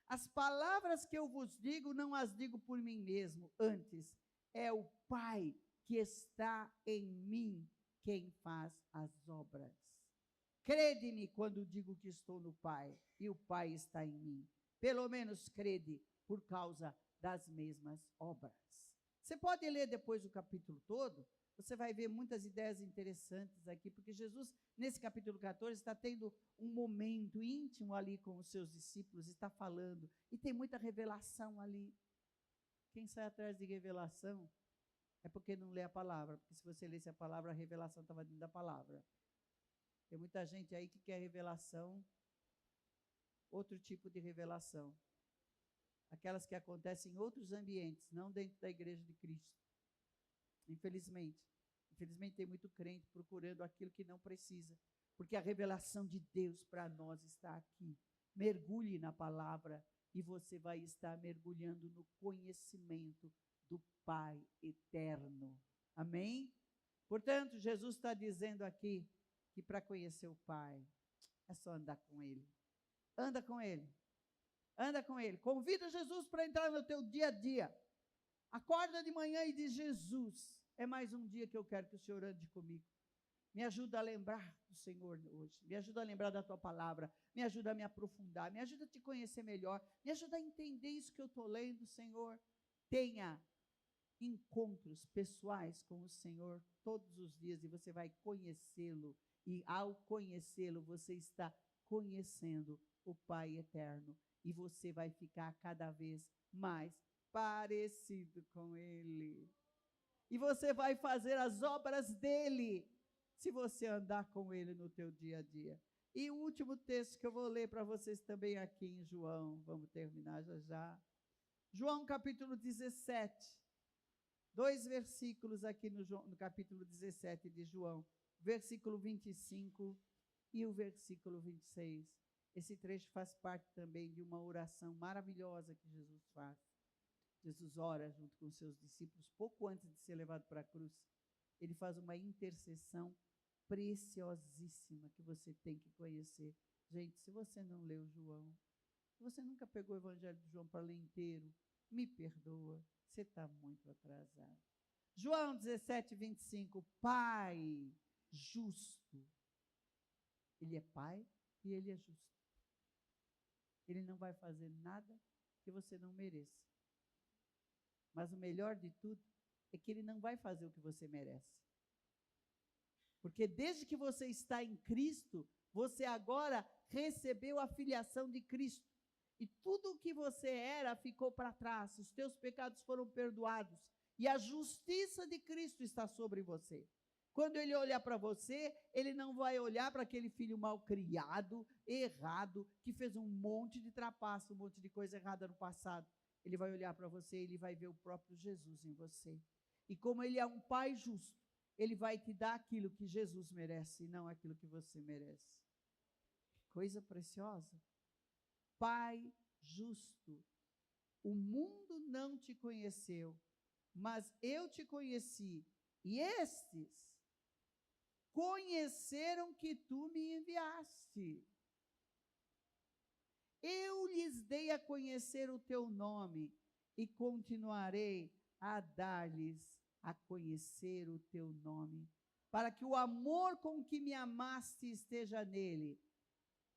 As palavras que eu vos digo, não as digo por mim mesmo, antes é o Pai que está em mim quem faz as obras. Crede-me quando digo que estou no Pai e o Pai está em mim. Pelo menos crede por causa das mesmas obras. Você pode ler depois o capítulo todo, você vai ver muitas ideias interessantes aqui, porque Jesus, nesse capítulo 14, está tendo um momento íntimo ali com os seus discípulos, está falando, e tem muita revelação ali. Quem sai atrás de revelação é porque não lê a palavra, porque se você lesse a palavra, a revelação estava dentro da palavra. Tem muita gente aí que quer revelação, outro tipo de revelação. Aquelas que acontecem em outros ambientes, não dentro da igreja de Cristo. Infelizmente. Infelizmente tem muito crente procurando aquilo que não precisa, porque a revelação de Deus para nós está aqui. Mergulhe na palavra e você vai estar mergulhando no conhecimento do Pai eterno. Amém? Portanto, Jesus está dizendo aqui que para conhecer o Pai é só andar com Ele. Anda com Ele. Anda com Ele. Convida Jesus para entrar no teu dia a dia. Acorda de manhã e diz, Jesus, é mais um dia que eu quero que o Senhor ande comigo. Me ajuda a lembrar do Senhor hoje. Me ajuda a lembrar da tua palavra. Me ajuda a me aprofundar. Me ajuda a te conhecer melhor. Me ajuda a entender isso que eu estou lendo, Senhor. Tenha encontros pessoais com o Senhor todos os dias e você vai conhecê-lo. E ao conhecê-lo, você está conhecendo o Pai eterno. E você vai ficar cada vez mais parecido com Ele. E você vai fazer as obras dEle, se você andar com Ele no teu dia a dia. E o último texto que eu vou ler para vocês também aqui em João, vamos terminar já já. João capítulo 17, 2 versículos aqui no capítulo 17 de João, versículo 25 e o versículo 26. Esse trecho faz parte também de uma oração maravilhosa que Jesus faz. Jesus ora junto com os seus discípulos, pouco antes de ser levado para a cruz. Ele faz uma intercessão preciosíssima que você tem que conhecer. Gente, se você não leu João, se você nunca pegou o Evangelho de João para ler inteiro, me perdoa, você está muito atrasado. João 17, 25, Pai justo. Ele é Pai e Ele é justo. Ele não vai fazer nada que você não mereça. Mas o melhor de tudo é que ele não vai fazer o que você merece. Porque desde que você está em Cristo, você agora recebeu a filiação de Cristo. E tudo o que você era ficou para trás, os teus pecados foram perdoados. E a justiça de Cristo está sobre você. Quando ele olhar para você, ele não vai olhar para aquele filho mal criado, errado, que fez um monte de trapaça, um monte de coisa errada no passado. Ele vai olhar para você e ele vai ver o próprio Jesus em você. E como ele é um pai justo, ele vai te dar aquilo que Jesus merece e não aquilo que você merece. Coisa preciosa. Pai justo. O mundo não te conheceu, mas eu te conheci. E estes conheceram que tu me enviaste. Eu lhes dei a conhecer o teu nome e continuarei a dar-lhes a conhecer o teu nome, para que o amor com que me amaste esteja nele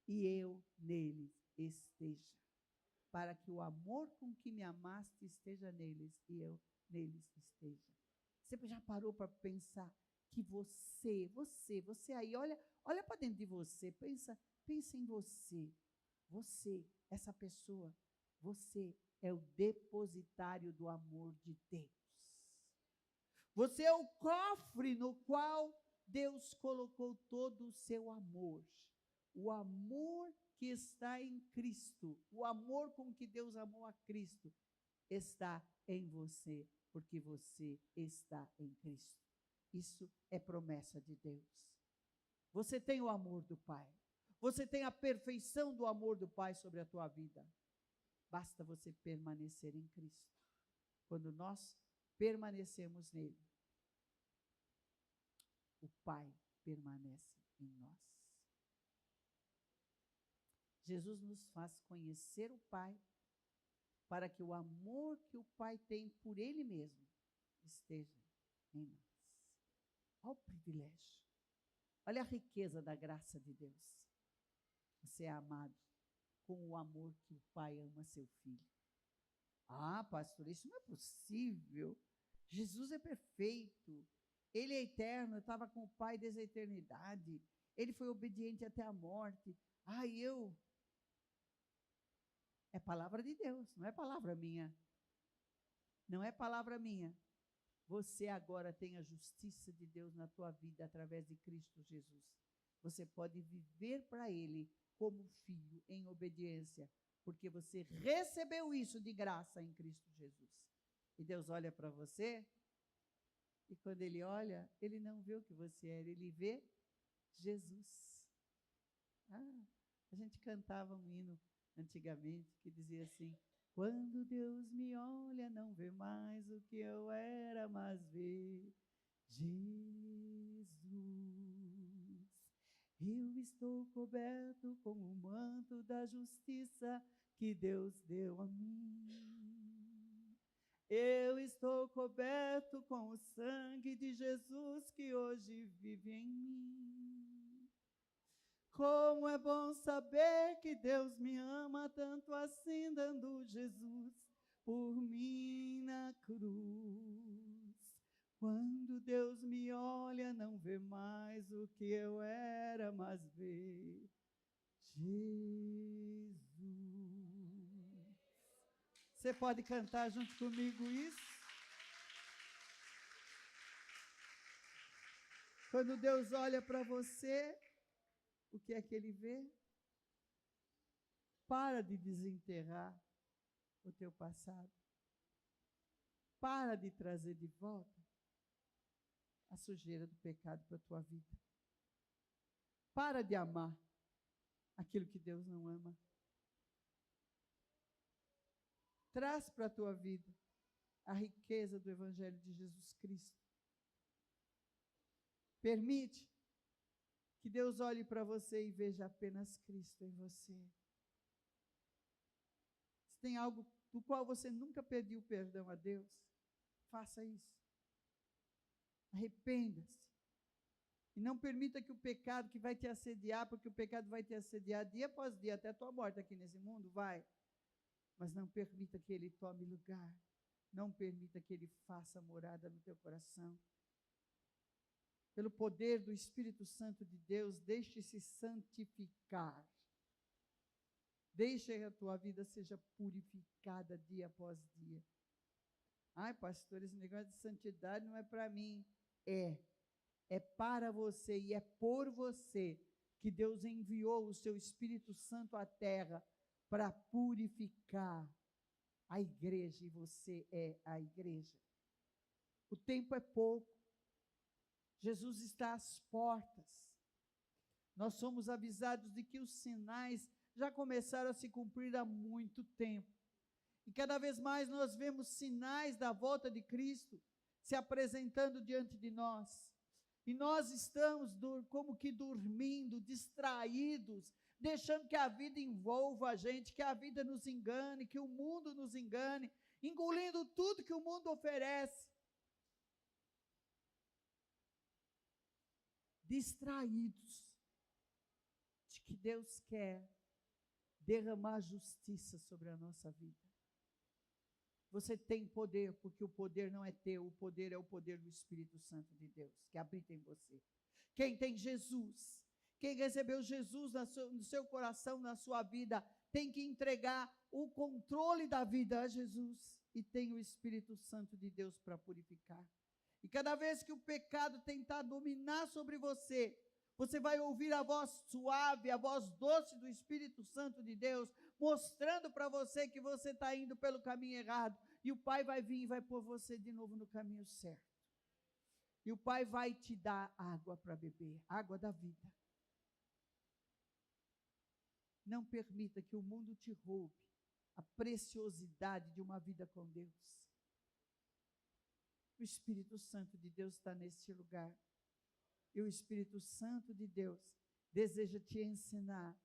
e eu neles esteja. Para que o amor com que me amaste esteja neles e eu neles esteja. Você já parou para pensar que você aí, olha para dentro de você, pensa em você. Você, essa pessoa, você é o depositário do amor de Deus. Você é o cofre no qual Deus colocou todo o seu amor. O amor que está em Cristo, o amor com que Deus amou a Cristo, está em você, porque você está em Cristo. Isso é promessa de Deus. Você tem o amor do Pai. Você tem a perfeição do amor do Pai sobre a tua vida. Basta você permanecer em Cristo. Quando nós permanecemos nele, o Pai permanece em nós. Jesus nos faz conhecer o Pai, para que o amor que o Pai tem por Ele mesmo esteja em nós. Olha o privilégio. Olha a riqueza da graça de Deus. Você é amado com o amor que o Pai ama seu Filho. Ah, pastor, isso não é possível. Jesus é perfeito. Ele é eterno, eu estava com o Pai desde a eternidade. Ele foi obediente até a morte. É palavra de Deus, não é palavra minha. Não é palavra minha. Você agora tem a justiça de Deus na tua vida através de Cristo Jesus. Você pode viver para Ele como filho em obediência, porque você recebeu isso de graça em Cristo Jesus. E Deus olha para você, e quando Ele olha, Ele não vê o que você era, Ele vê Jesus. A gente cantava um hino antigamente que dizia assim: quando Deus me olha, não vê mais o que eu era, mas vê Jesus. Eu estou coberto com o manto da justiça que Deus deu a mim. Eu estou coberto com o sangue de Jesus que hoje vive em mim. Como é bom saber que Deus me ama tanto assim, dando Jesus por mim na cruz. Quando Deus me olha, não vê mais o que eu era, mas vê Jesus. Você pode cantar junto comigo isso? Quando Deus olha para você, o que é que Ele vê? Para de desenterrar o teu passado. Para de trazer de volta a sujeira do pecado para a tua vida. Para de amar aquilo que Deus não ama. Traz para a tua vida a riqueza do Evangelho de Jesus Cristo. Permite que Deus olhe para você e veja apenas Cristo em você. Se tem algo do qual você nunca pediu perdão a Deus, faça isso. Arrependa-se. E não permita que o pecado que vai te assediar, porque o pecado vai te assediar dia após dia, até a tua morte aqui nesse mundo, vai. mas não permita que ele tome lugar. Não permita que ele faça morada no teu coração. Pelo poder do Espírito Santo de Deus, deixe-se santificar. Deixe que a tua vida seja purificada dia após dia. Ai, pastor, esse negócio de santidade não é para mim. É para você e é por você que Deus enviou o seu Espírito Santo à terra para purificar a igreja, e você é a igreja. O tempo é pouco. Jesus está às portas. Nós somos avisados de que os sinais já começaram a se cumprir há muito tempo. E cada vez mais nós vemos sinais da volta de Cristo se apresentando diante de nós. E nós estamos como que dormindo, distraídos, deixando que a vida envolva a gente, que a vida nos engane, que o mundo nos engane, engolindo tudo que o mundo oferece. Distraídos de que Deus quer derramar justiça sobre a nossa vida. Você tem poder, porque o poder não é teu, o poder é o poder do Espírito Santo de Deus, que habita em você. Quem tem Jesus, quem recebeu Jesus no seu coração, na sua vida, tem que entregar o controle da vida a Jesus, e tem o Espírito Santo de Deus para purificar. E cada vez que o pecado tentar dominar sobre você, você vai ouvir a voz suave, a voz doce do Espírito Santo de Deus, mostrando para você que você está indo pelo caminho errado. E o Pai vai vir e vai pôr você de novo no caminho certo. E o Pai vai te dar água para beber, água da vida. Não permita que o mundo te roube a preciosidade de uma vida com Deus. O Espírito Santo de Deus está neste lugar. E o Espírito Santo de Deus deseja te ensinar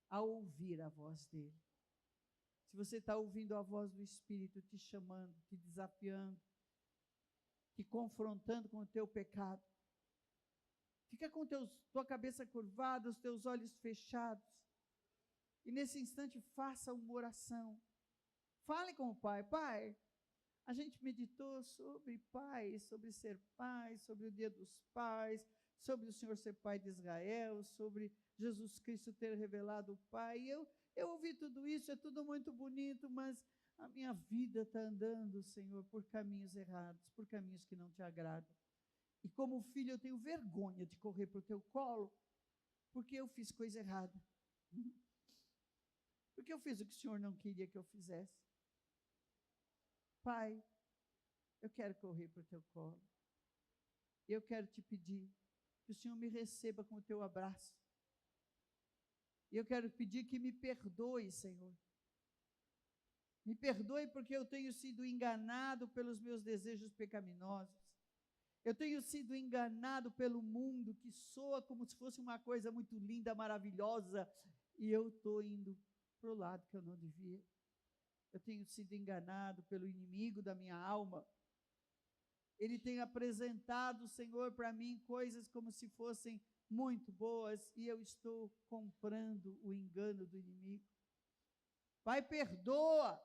a ouvir a voz dele. Se você está ouvindo a voz do Espírito te chamando, te desafiando, te confrontando com o teu pecado, fica com tua cabeça curvada, os teus olhos fechados, e nesse instante faça uma oração. Fale com o Pai. Pai, a gente meditou sobre pais, sobre ser pai, sobre o dia dos pais, sobre o Senhor ser pai de Israel, sobre Jesus Cristo ter revelado o Pai. Eu ouvi tudo isso, é tudo muito bonito, mas a minha vida está andando, Senhor, por caminhos errados, por caminhos que não te agradam. E como filho eu tenho vergonha de correr para o teu colo, porque eu fiz coisa errada. Porque eu fiz o que o Senhor não queria que eu fizesse. Pai, eu quero correr para o teu colo. Eu quero te pedir que o Senhor me receba com o teu abraço. E eu quero pedir que me perdoe, Senhor. Me perdoe porque eu tenho sido enganado pelos meus desejos pecaminosos. Eu tenho sido enganado pelo mundo que soa como se fosse uma coisa muito linda, maravilhosa, e eu estou indo para o lado que eu não devia. Eu tenho sido enganado pelo inimigo da minha alma. Ele tem apresentado, Senhor, para mim coisas como se fossem muito boas, e eu estou comprando o engano do inimigo. Pai, perdoa.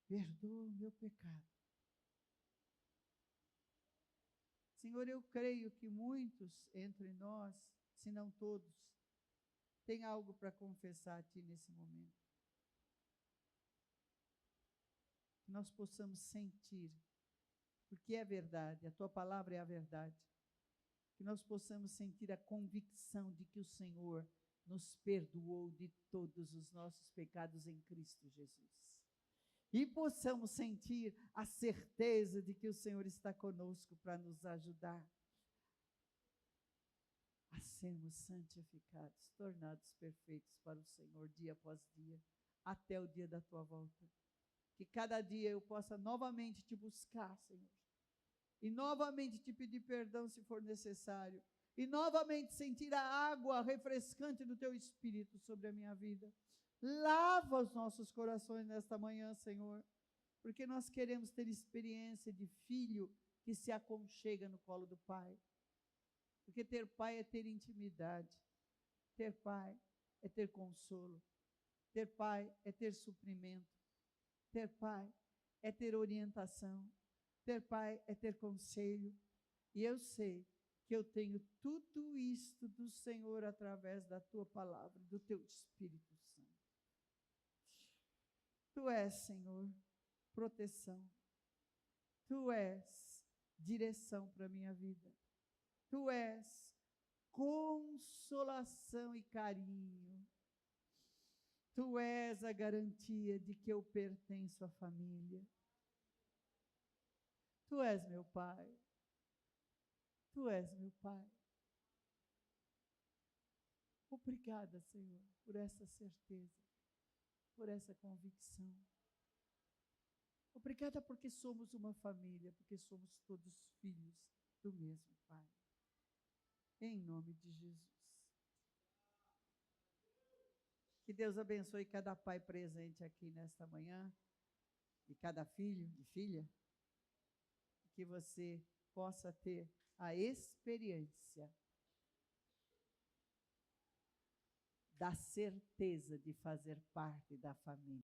Perdoa o meu pecado. Senhor, eu creio que muitos entre nós, se não todos, têm algo para confessar a Ti nesse momento. Que nós possamos sentir, porque é verdade, a Tua palavra é a verdade, que nós possamos sentir a convicção de que o Senhor nos perdoou de todos os nossos pecados em Cristo Jesus. E possamos sentir a certeza de que o Senhor está conosco para nos ajudar a sermos santificados, tornados perfeitos para o Senhor dia após dia, até o dia da Tua volta. Que cada dia eu possa novamente Te buscar, Senhor, e novamente Te pedir perdão se for necessário, e novamente sentir a água refrescante do Teu Espírito sobre a minha vida. Lava os nossos corações nesta manhã, Senhor, porque nós queremos ter experiência de filho que se aconchega no colo do Pai. Porque ter pai é ter intimidade, ter pai é ter consolo, Ter pai é ter suprimento. Ter pai é ter orientação. Ter pai é ter conselho. E eu sei que eu tenho tudo isto do Senhor através da tua palavra, do teu Espírito Santo. Tu és, Senhor, proteção. Tu és direção para a minha vida. Tu és consolação e carinho. Tu és a garantia de que eu pertenço à família. Tu és meu Pai. Tu és meu Pai. Obrigada, Senhor, por essa certeza, por essa convicção. Obrigada porque somos uma família, porque somos todos filhos do mesmo Pai. Em nome de Jesus. Que Deus abençoe cada pai presente aqui nesta manhã, e cada filho e filha, que você possa ter a experiência da certeza de fazer parte da família.